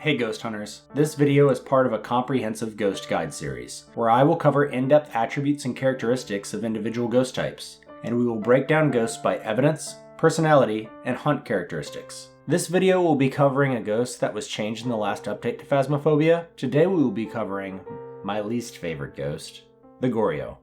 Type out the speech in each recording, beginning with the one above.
Hey Ghost Hunters, this video is part of a comprehensive ghost guide series, where I will cover in-depth attributes and characteristics of individual ghost types, and we will break down ghosts by evidence, personality, and hunt characteristics. This video will be covering a ghost that was changed in the last update to Phasmophobia. Today we will be covering my least favorite ghost, the GORYO.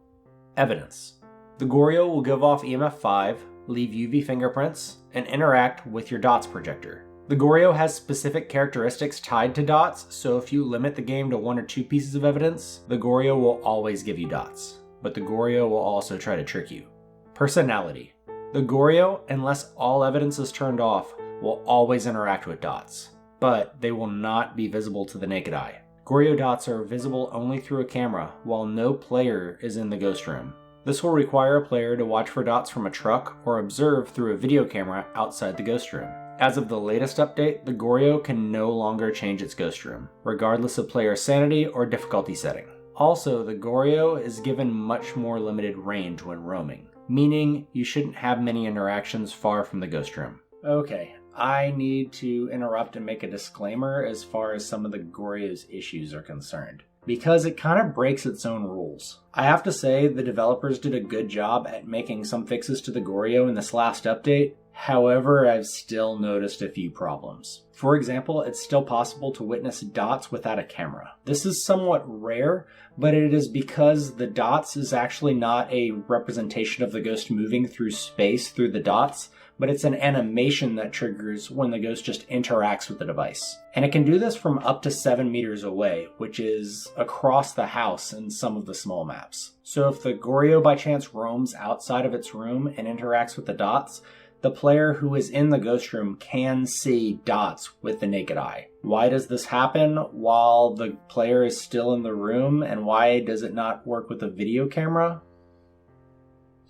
Evidence. The GORYO will give off EMF 5, leave UV fingerprints, and interact with your dots projector. The GORYO has specific characteristics tied to dots, so if you limit the game to 1 or 2 pieces of evidence, the GORYO will always give you dots. But the GORYO will also try to trick you. Personality. The GORYO, unless all evidence is turned off, will always interact with dots, but they will not be visible to the naked eye. GORYO dots are visible only through a camera while no player is in the ghost room. This will require a player to watch for dots from a truck or observe through a video camera outside the ghost room. As of the latest update, the GORYO can no longer change its ghost room, regardless of player sanity or difficulty setting. Also, the GORYO is given much more limited range when roaming, meaning you shouldn't have many interactions far from the ghost room. Okay, I need to interrupt and make a disclaimer as far as some of the GORYO's issues are concerned, because it kind of breaks its own rules. I have to say the developers did a good job at making some fixes to the GORYO in this last update. However, I've still noticed a few problems. For example, it's still possible to witness dots without a camera. This is somewhat rare, but it is because the dots is actually not a representation of the ghost moving through space through the dots, but it's an animation that triggers when the ghost just interacts with the device. And it can do this from up to 7 meters away, which is across the house in some of the small maps. So if the GORYO by chance roams outside of its room and interacts with the dots, the player who is in the ghost room can see dots with the naked eye. Why does this happen while the player is still in the room, and why does it not work with a video camera?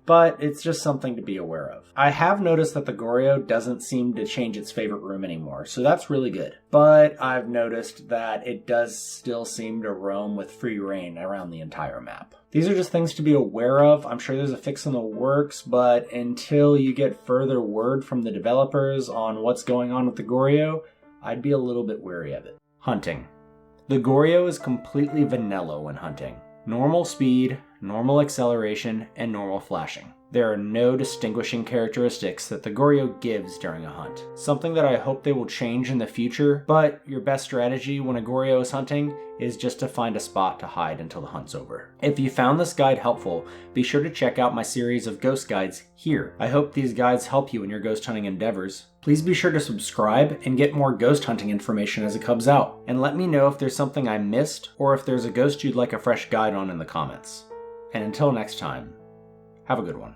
But it's just something to be aware of. I have noticed that the GORYO doesn't seem to change its favorite room anymore, so that's really good. But I've noticed that it does still seem to roam with free reign around the entire map. These are just things to be aware of. I'm sure there's a fix in the works, but until you get further word from the developers on what's going on with the GORYO, I'd be a little bit wary of it. Hunting. The GORYO is completely vanilla when hunting. Normal speed, normal acceleration, and normal flashing. There are no distinguishing characteristics that the GORYO gives during a hunt. Something that I hope they will change in the future, but your best strategy when a GORYO is hunting is just to find a spot to hide until the hunt's over. If you found this guide helpful, be sure to check out my series of ghost guides here. I hope these guides help you in your ghost hunting endeavors. Please be sure to subscribe and get more ghost hunting information as it comes out. And let me know if there's something I missed or if there's a ghost you'd like a fresh guide on in the comments. And until next time, have a good one.